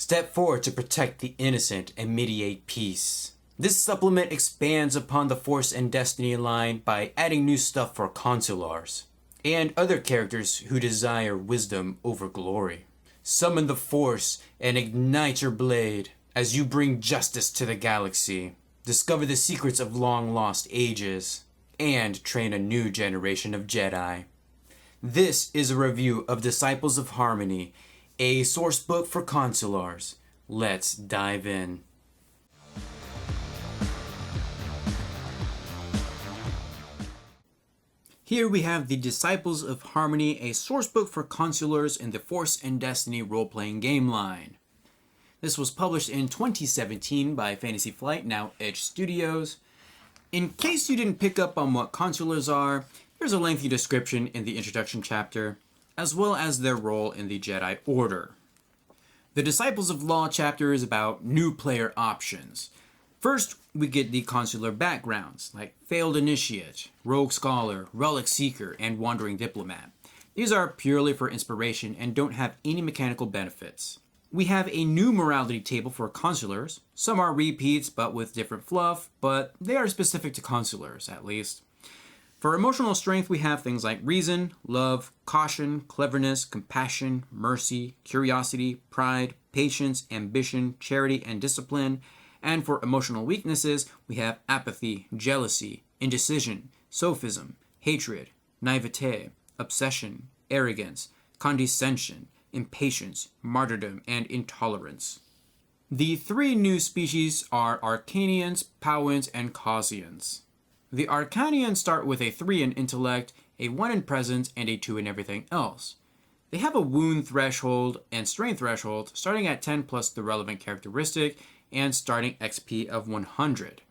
Step 4 to protect the innocent and mediate peace. This supplement expands upon the Force and Destiny line by adding new stuff for Consulars and other characters who desire wisdom over glory. Summon the Force and ignite your blade as you bring justice to the galaxy. Discover the secrets of long-lost ages and train a new generation of Jedi. This is a review of Disciples of Harmony, a source book for Consulars. Let's dive in. Here we have the Disciples of Harmony, a sourcebook for Consulars in the Force and Destiny role-playing game line. This was published in 2017 by Fantasy Flight, now Edge Studios. In case you didn't pick up on what Consulars are, there's a lengthy description in the introduction chapter, as well as their role in the Jedi Order. The Disciples of Law chapter is about new player options. First, we get the consular backgrounds, like Failed Initiate, Rogue Scholar, Relic Seeker, and Wandering Diplomat. These are purely for inspiration and don't have any mechanical benefits. We have a new morality table for consulars. Some are repeats, but with different fluff, but they are specific to consulars, at least. For emotional strength, we have things like reason, love, caution, cleverness, compassion, mercy, curiosity, pride, patience, ambition, charity, and discipline. And for emotional weaknesses, we have apathy, jealousy, indecision, sophism, hatred, naivete, obsession, arrogance, condescension, impatience, martyrdom, and intolerance. The three new species are Arcanians, Powans, and Causians. The Arcanians start with a 3 in intellect, a 1 in presence, and a 2 in everything else. They have a wound threshold and strength threshold starting at 10 plus the relevant characteristic and starting XP of 100.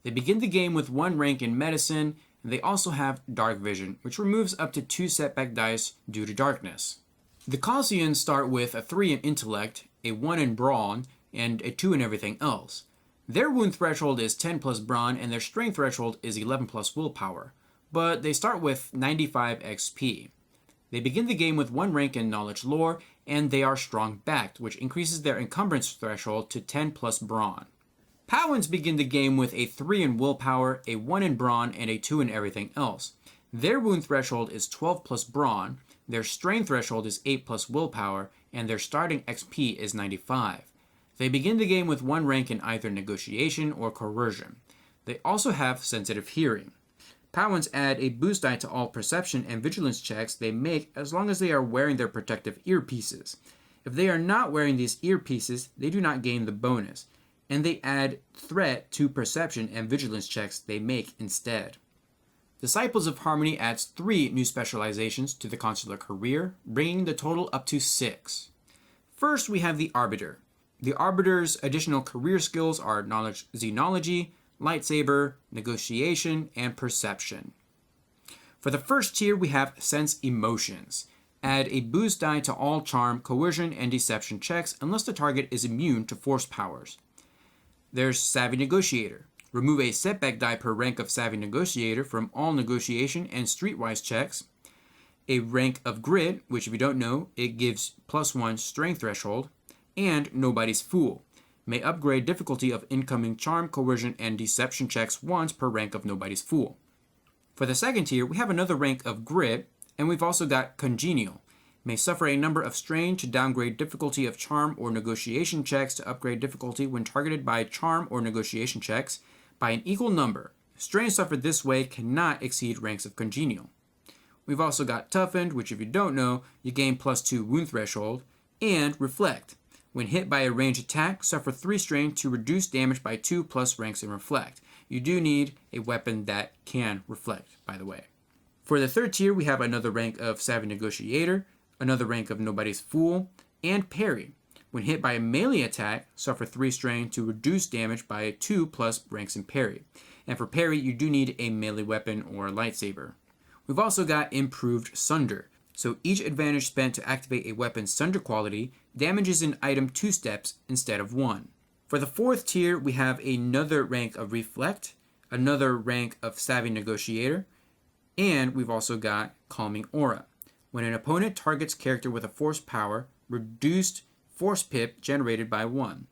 They begin the game with 1 rank in medicine, and they also have dark vision, which removes up to 2 setback dice due to darkness. The Causians start with a 3 in intellect, a 1 in brawn, and a 2 in everything else. Their wound threshold is 10 plus brawn, and their strength threshold is 11 plus willpower, but they start with 95 XP. They begin the game with 1 rank in knowledge lore, and they are strong backed, which increases their encumbrance threshold to 10 plus brawn. Powans begin the game with a 3 in willpower, a 1 in brawn, and a 2 in everything else. Their wound threshold is 12 plus brawn, their strength threshold is 8 plus willpower, and their starting XP is 95. They begin the game with 1 rank in either negotiation or coercion. They also have sensitive hearing. Powans add a boost die to all perception and vigilance checks they make as long as they are wearing their protective earpieces. If they are not wearing these earpieces, they do not gain the bonus, and they add threat to perception and vigilance checks they make instead. Disciples of Harmony adds 3 new specializations to the consular career, bringing the total up to 6. First, we have the Arbiter. The Arbiter's additional career skills are knowledge xenology, lightsaber, negotiation, and perception. For the first tier, we have sense emotions. Add a boost die to all charm, coercion, and deception checks unless the target is immune to force powers. There's savvy negotiator. Remove a setback die per rank of savvy negotiator from all negotiation and streetwise checks. A rank of grit, which if you don't know, it gives +1 strength threshold. And Nobody's Fool. May upgrade difficulty of incoming charm, coercion, and deception checks once per rank of Nobody's Fool. For the second tier, we have another rank of grit, and we've also got Congenial. May suffer a number of strain to downgrade difficulty of charm or negotiation checks to upgrade difficulty when targeted by charm or negotiation checks by an equal number. Strain suffered this way cannot exceed ranks of Congenial. We've also got Toughened, which if you don't know, you gain +2 wound threshold, and Reflect. When hit by a ranged attack, suffer 3 strain to reduce damage by 2 plus ranks in Reflect. You do need a weapon that can reflect, by the way. For the third tier, we have another rank of Savvy Negotiator, another rank of Nobody's Fool, and Parry. When hit by a melee attack, suffer 3 strain to reduce damage by 2 plus ranks in Parry. And for Parry, you do need a melee weapon or a lightsaber. We've also got Improved Sunder. So each advantage spent to activate a weapon's Sunder quality damages an item 2 steps instead of 1. For the fourth tier, we have another rank of Reflect, another rank of Savvy Negotiator, and we've also got Calming Aura. When an opponent targets character with a force power, reduced force pip generated by 1.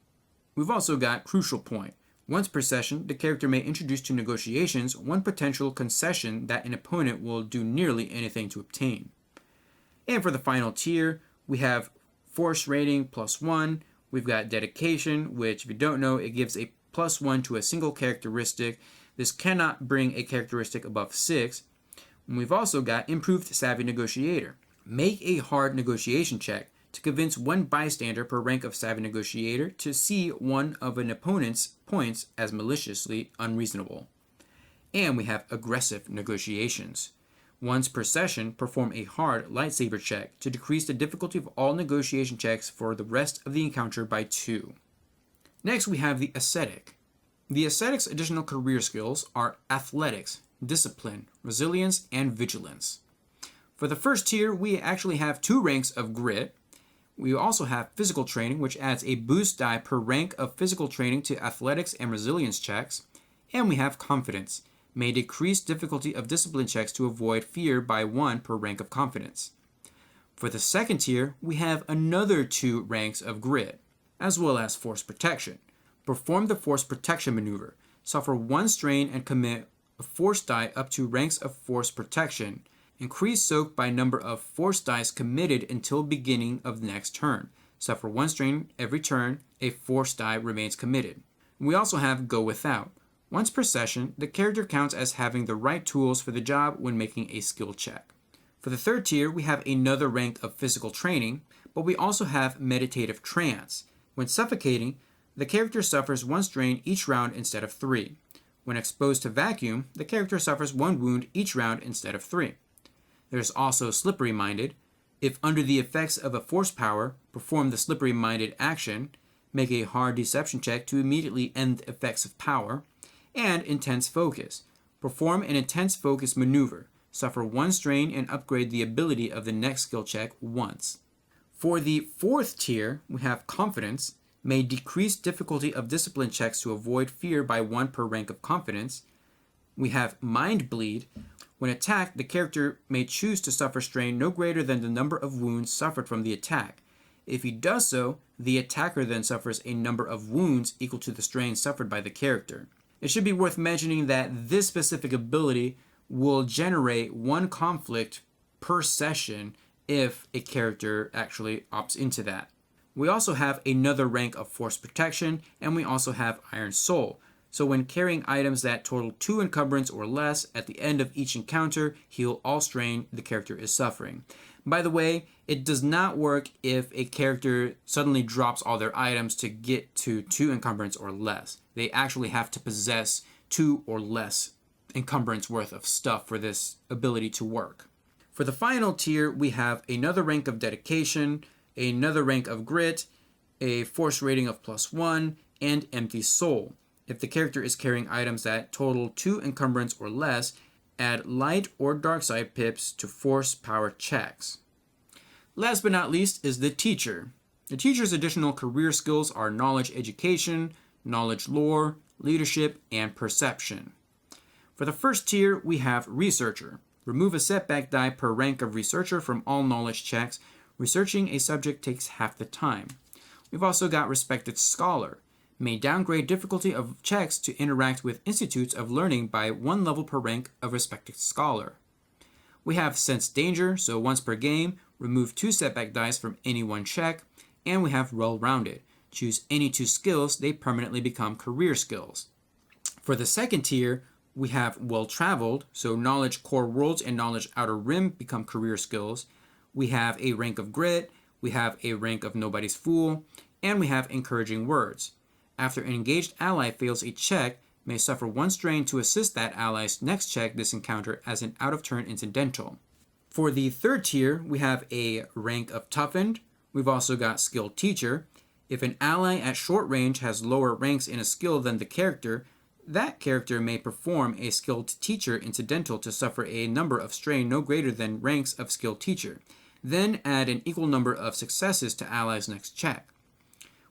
We've also got Crucial Point. Once per session, the character may introduce to negotiations one potential concession that an opponent will do nearly anything to obtain. And for the final tier, we have Force Rating +1. We've got Dedication, which if you don't know, it gives a +1 to a single characteristic. This cannot bring a characteristic above 6. And we've also got Improved Savvy Negotiator. Make a hard negotiation check to convince one bystander per rank of Savvy Negotiator to see one of an opponent's points as maliciously unreasonable. And we have Aggressive Negotiations. Once per session, perform a hard lightsaber check to decrease the difficulty of all negotiation checks for the rest of the encounter by 2. Next, we have the Ascetic. The Ascetic's additional career skills are Athletics, Discipline, Resilience, and Vigilance. For the first tier, we actually have 2 ranks of Grit. We also have Physical Training, which adds a boost die per rank of physical training to athletics and resilience checks. And we have Confidence, may decrease difficulty of discipline checks to avoid fear by 1 per rank of confidence. For the second tier, we have another 2 ranks of Grit, as well as Force Protection. Perform the Force Protection maneuver. Suffer 1 strain and commit a Force die up to ranks of Force Protection. Increase soak by number of Force dice committed until beginning of the next turn. Suffer 1 strain every turn a Force die remains committed. We also have Go Without. Once per session, the character counts as having the right tools for the job when making a skill check. For the third tier, we have another rank of Physical Training, but we also have Meditative Trance. When suffocating, the character suffers 1 strain each round instead of 3. When exposed to vacuum, the character suffers 1 wound each round instead of 3. There's also Slippery Minded. If under the effects of a force power, perform the Slippery Minded action, make a hard deception check to immediately end the effects of power. And Intense Focus. Perform an Intense Focus maneuver. Suffer 1 strain and upgrade the ability of the next skill check once. For the fourth tier, we have Confidence. May decrease difficulty of discipline checks to avoid fear by 1 per rank of confidence. We have Mind Bleed. When attacked, the character may choose to suffer strain no greater than the number of wounds suffered from the attack. If he does so, the attacker then suffers a number of wounds equal to the strain suffered by the character. It should be worth mentioning that this specific ability will generate 1 conflict per session if a character actually opts into that. We also have another rank of Force Protection, and we also have Iron Soul. So when carrying items that total 2 encumbrance or less, at the end of each encounter, heal all strain the character is suffering. By the way, it does not work if a character suddenly drops all their items to get to 2 encumbrance or less. They actually have to possess 2 or less encumbrance worth of stuff for this ability to work. For the final tier, we have another rank of Dedication, another rank of Grit, a Force rating of +1, and Empty Soul. If the character is carrying items that total 2 encumbrance or less, add light or dark side pips to force power checks. Last but not least is the Teacher. The Teacher's additional career skills are Knowledge Education, Knowledge Lore, Leadership, and Perception. For the first tier, we have Researcher. Remove a setback die per rank of Researcher from all knowledge checks. Researching a subject takes half the time. We've also got Respected Scholar. May downgrade difficulty of checks to interact with institutes of learning by 1 level per rank of Respected Scholar. We have Sense Danger, so once per game, remove 2 setback dice from any 1 check. And we have Well-Rounded. Choose any 2 skills, they permanently become career skills. For the second tier, we have Well-Traveled, so Knowledge Core Worlds and Knowledge Outer Rim become career skills. We have a rank of Grit, we have a rank of Nobody's Fool, and we have Encouraging Words. After an engaged ally fails a check, may suffer 1 strain to assist that ally's next check this encounter as an out-of-turn incidental. For the third tier, we have a rank of Toughened. We've also got Skilled Teacher. If an ally at short range has lower ranks in a skill than the character, that character may perform a Skilled Teacher incidental to suffer a number of strain no greater than ranks of Skilled Teacher. Then add an equal number of successes to ally's next check.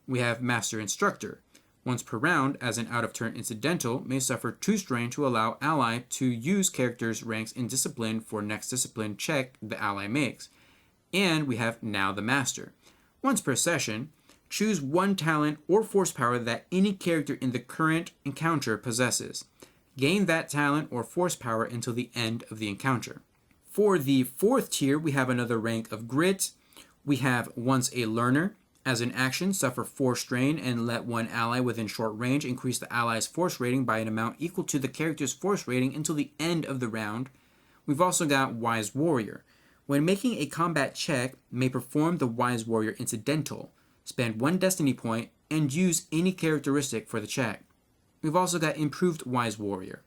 We have Master Instructor. Once per round, as an out-of-turn incidental, may suffer 2 strain to allow ally to use character's ranks in discipline for next discipline check the ally makes. And we have Now the Master. Once per session, choose one talent or force power that any character in the current encounter possesses. Gain that talent or force power until the end of the encounter. For the fourth tier, we have another rank of grit. We have once a learner. As an action, suffer 4 strain and let one ally within short range increase the ally's force rating by an amount equal to the character's force rating until the end of the round. We've also got Wise Warrior. When making a combat check, may perform the Wise Warrior incidental, spend 1 destiny point, and use any characteristic for the check. We've also got Improved Wise Warrior.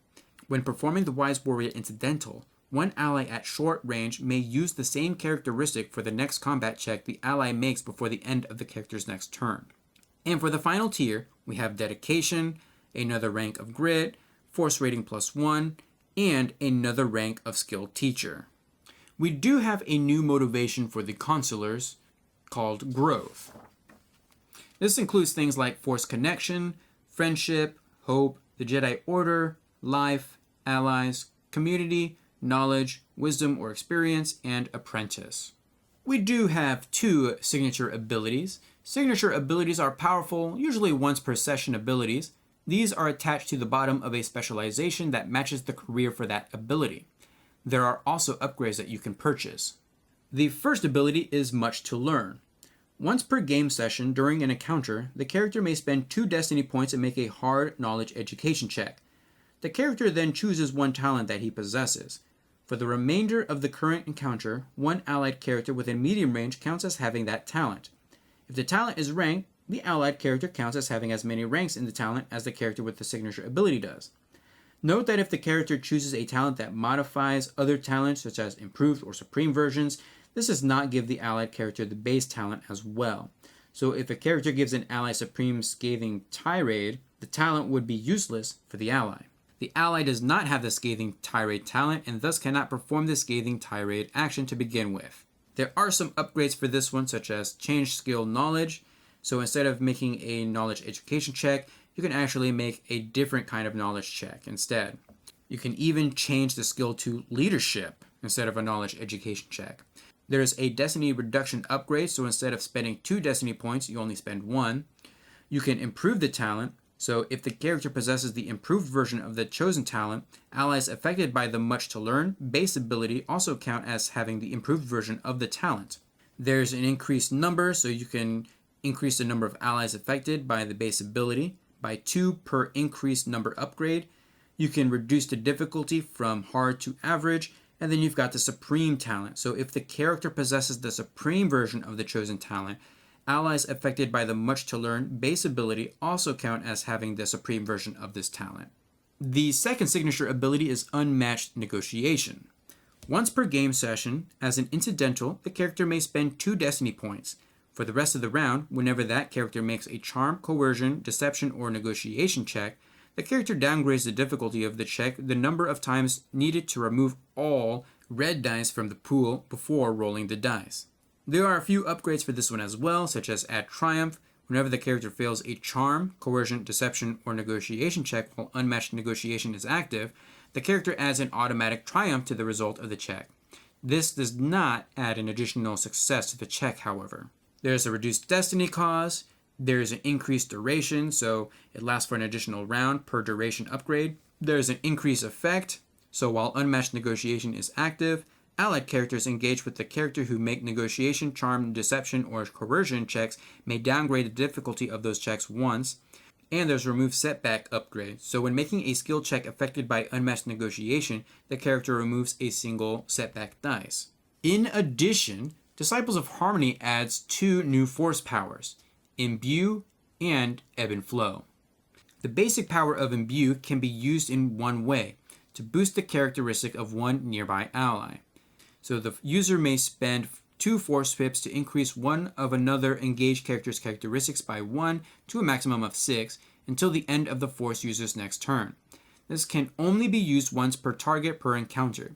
When performing the Wise Warrior incidental, one ally at short range may use the same characteristic for the next combat check the ally makes before the end of the character's next turn. And for the final tier, we have Dedication, another rank of Grit, Force Rating +1, and another rank of Skilled Teacher. We do have a new motivation for the Consulars called Growth. This includes things like Force Connection, Friendship, Hope, the Jedi Order, Life, Allies, Community, Knowledge, Wisdom or Experience, and Apprentice. We do have 2 signature abilities. Signature abilities are powerful, usually once per session abilities. These are attached to the bottom of a specialization that matches the career for that ability. There are also upgrades that you can purchase. The first ability is Much to Learn. Once per game session during an encounter, the character may spend 2 destiny points and make a hard knowledge education check. The character then chooses one talent that he possesses. For the remainder of the current encounter, one allied character within medium range counts as having that talent. If the talent is ranked, the allied character counts as having as many ranks in the talent as the character with the signature ability does. Note that if the character chooses a talent that modifies other talents such as improved or supreme versions, this does not give the allied character the base talent as well. So if a character gives an ally supreme scathing tirade, the talent would be useless for the ally. The ally does not have the Scathing Tirade talent and thus cannot perform the Scathing Tirade action to begin with. There are some upgrades for this one, such as Change Skill Knowledge. So instead of making a knowledge education check, you can actually make a different kind of knowledge check instead. You can even change the skill to Leadership instead of a knowledge education check. There's a Destiny Reduction upgrade, so instead of spending 2 Destiny points, you only spend 1. You can improve the talent. So if the character possesses the improved version of the chosen talent, allies affected by the Much to Learn base ability also count as having the improved version of the talent. There's an increased number, so you can increase the number of allies affected by the base ability by 2 per increased number upgrade. You can reduce the difficulty from hard to average, and then you've got the Supreme talent. So if the character possesses the Supreme version of the chosen talent, allies affected by the Much to Learn base ability also count as having the supreme version of this talent. The second signature ability is Unmatched Negotiation. Once per game session, as an incidental, the character may spend 2 destiny points. For the rest of the round, whenever that character makes a charm, coercion, deception, or negotiation check, the character downgrades the difficulty of the check the number of times needed to remove all red dice from the pool before rolling the dice. There are a few upgrades for this one as well, such as Add Triumph. Whenever the character fails a charm, coercion, deception, or negotiation check while Unmatched Negotiation is active, the character adds an automatic triumph to the result of the check. This does not add an additional success to the check, however. There's a reduced destiny cost. There's an increased duration, so it lasts for an additional round per duration upgrade. There's an increased effect, so while Unmatched Negotiation is active, allied characters engaged with the character who make negotiation, charm, deception, or coercion checks may downgrade the difficulty of those checks once. And there's Remove Setback upgrade. So when making a skill check affected by Unmatched Negotiation, the character removes a single setback dice. In addition, Disciples of Harmony adds 2 new force powers, Imbue and Ebb and Flow. The basic power of Imbue can be used in one way, to boost the characteristic of one nearby ally. So the user may spend 2 force pips to increase one of another engaged character's characteristics by 1 to a maximum of 6 until the end of the force user's next turn. This can only be used once per target per encounter.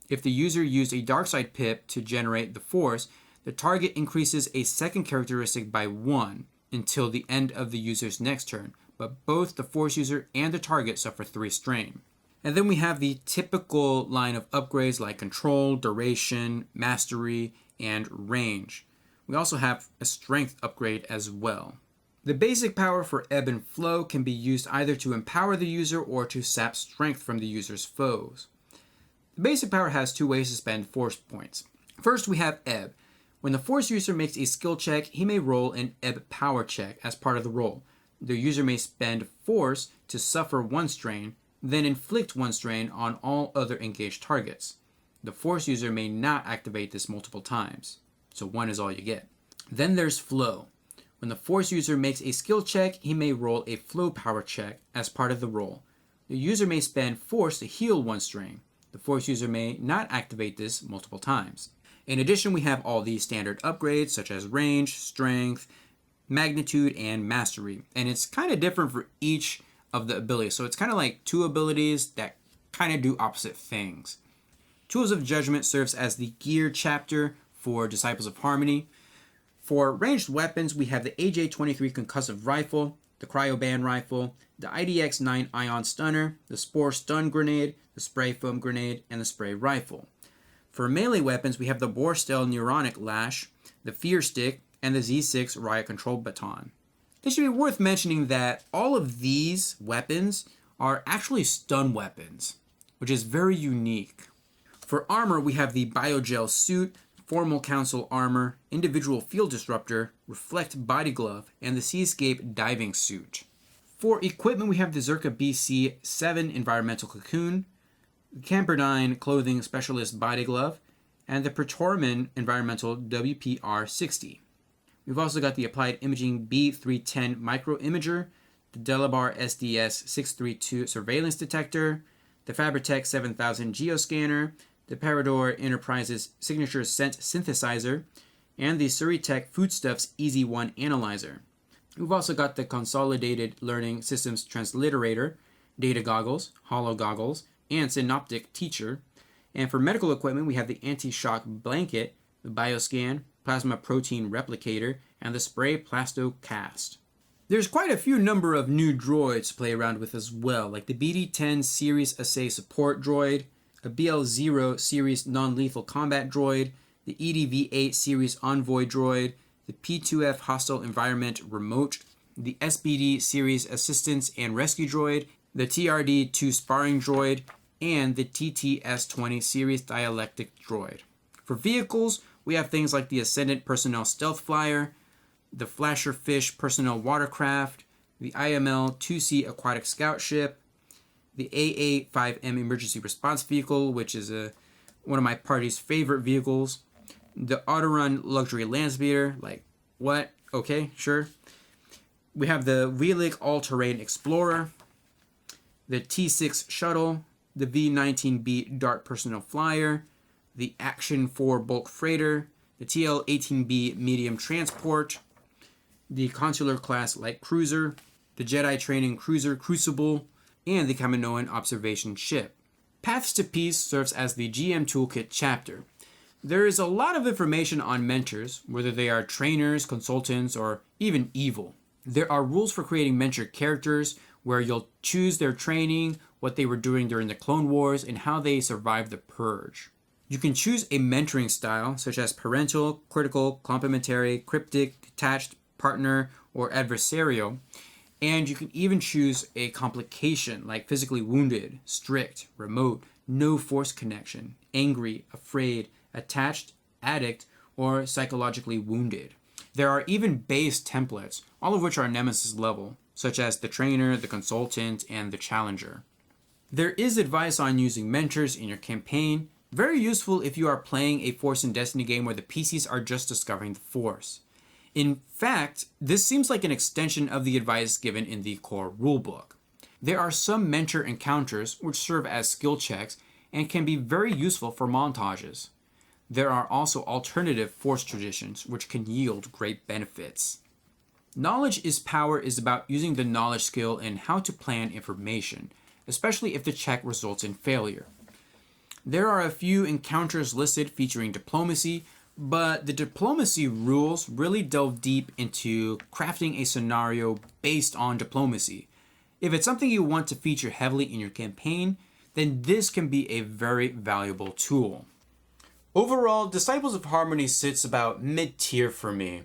If the user used a Darkside pip to generate the force, the target increases a second characteristic by 1 until the end of the user's next turn, but both the force user and the target suffer 3 strain. And then we have the typical line of upgrades like Control, Duration, Mastery, and Range. We also have a strength upgrade as well. The basic power for Ebb and Flow can be used either to empower the user or to sap strength from the user's foes. The basic power has two ways to spend force points. First, we have Ebb. When the force user makes a skill check, he may roll an Ebb power check as part of the roll. The user may spend force to suffer one strain, then inflict one strain on all other engaged targets. The force user may not activate this multiple times, so one is all you get. Then there's Flow. When the force user makes a skill check, he may roll a flow power check as part of the roll. The user may spend force to heal one strain. The force user may not activate this multiple times. In addition, we have all these standard upgrades such as range, strength, magnitude, and mastery. And it's kind of different for each of the abilities. So it's kind of like two abilities that kind of do opposite things. Tools of Judgment serves as the gear chapter for Disciples of Harmony. For ranged weapons, we have the AJ-23 concussive rifle, the Cryoband rifle, the IDX-9 ion stunner, the Spore stun grenade, the spray foam grenade, and the spray rifle. For melee weapons, we have the Borstel neuronic lash, the Fear stick, and the Z6 riot control baton. It should be worth mentioning that all of these weapons are actually stun weapons, which is very unique. For armor, we have the Biogel suit, Formal Council armor, Individual Field Disruptor, Reflect Body Glove, and the Seascape diving suit. For equipment, we have the Zerka BC-7 Environmental Cocoon, the Camperdyne Clothing Specialist Body Glove, and the Praetorman Environmental WPR-60. We've also got the Applied Imaging B310 Micro Imager, the Delabar SDS-632 Surveillance Detector, the Fabritech 7000 Geoscanner, the Parador Enterprises Signature Scent Synthesizer, and the Suritech Foodstuffs Easy One Analyzer. We've also got the Consolidated Learning Systems Transliterator, Data Goggles, Holo Goggles, and Synoptic Teacher. And for medical equipment, we have the Anti-Shock Blanket, the Bioscan, Plasma Protein Replicator, and the Spray Plasto Cast. There's quite a few number of new droids to play around with as well, like the BD-10 Series Assay Support Droid, a BL-0 Series Non-Lethal Combat Droid, the EDV-8 Series Envoy Droid, the P2F Hostile Environment Remote, the SBD Series Assistance and Rescue Droid, the TRD-2 Sparring Droid, and the TTS-20 Series Dialectic Droid. For vehicles, we have things like the Ascendant Personnel Stealth Flyer, the Flasher Fish Personnel Watercraft, the IML-2C Aquatic Scout Ship, the AA-5M Emergency Response Vehicle, which is one of my party's favorite vehicles, the Autorun Luxury Landspeeder, like, what? Okay, sure. We have the Velic All-Terrain Explorer, the T6 Shuttle, the V-19B Dart Personnel Flyer, the Action 4 Bulk Freighter, the TL-18B Medium Transport, the Consular Class Light Cruiser, the Jedi Training Cruiser Crucible, and the Kaminoan Observation Ship. Paths to Peace serves as the GM Toolkit chapter. There is a lot of information on mentors, whether they are trainers, consultants, or even evil. There are rules for creating mentor characters, where you'll choose their training, what they were doing during the Clone Wars, and how they survived the Purge. You can choose a mentoring style, such as parental, critical, complementary, cryptic, detached, partner, or adversarial. And you can even choose a complication like physically wounded, strict, remote, no force connection, angry, afraid, attached, addict, or psychologically wounded. There are even base templates, all of which are Nemesis level, such as the trainer, the consultant, and the challenger. There is advice on using mentors in your campaign, very useful if you are playing a Force and Destiny game where the PCs are just discovering the Force. In fact, this seems like an extension of the advice given in the core rulebook. There are some mentor encounters which serve as skill checks and can be very useful for montages. There are also alternative Force traditions which can yield great benefits. Knowledge is Power is about using the knowledge skill in how to plan information, especially if the check results in failure. There are a few encounters listed featuring diplomacy, but the diplomacy rules really delve deep into crafting a scenario based on diplomacy. If it's something you want to feature heavily in your campaign, then this can be a very valuable tool. Overall, Disciples of Harmony sits about mid-tier for me.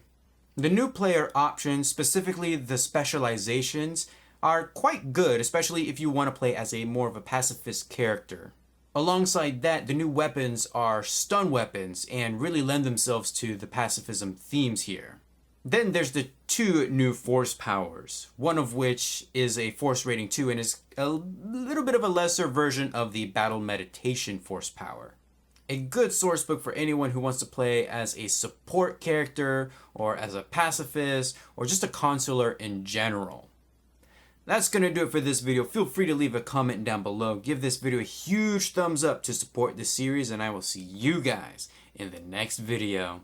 The new player options, specifically the specializations, are quite good, especially if you want to play as a more of a pacifist character. Alongside that, the new weapons are stun weapons and really lend themselves to the pacifism themes here. Then there's the two new force powers, one of which is a force rating 2 and is a little bit of a lesser version of the battle meditation force power. A good source book for anyone who wants to play as a support character or as a pacifist or just a consular in general. That's going to do it for this video. Feel free to leave a comment down below. Give this video a huge thumbs up to support this series, and I will see you guys in the next video.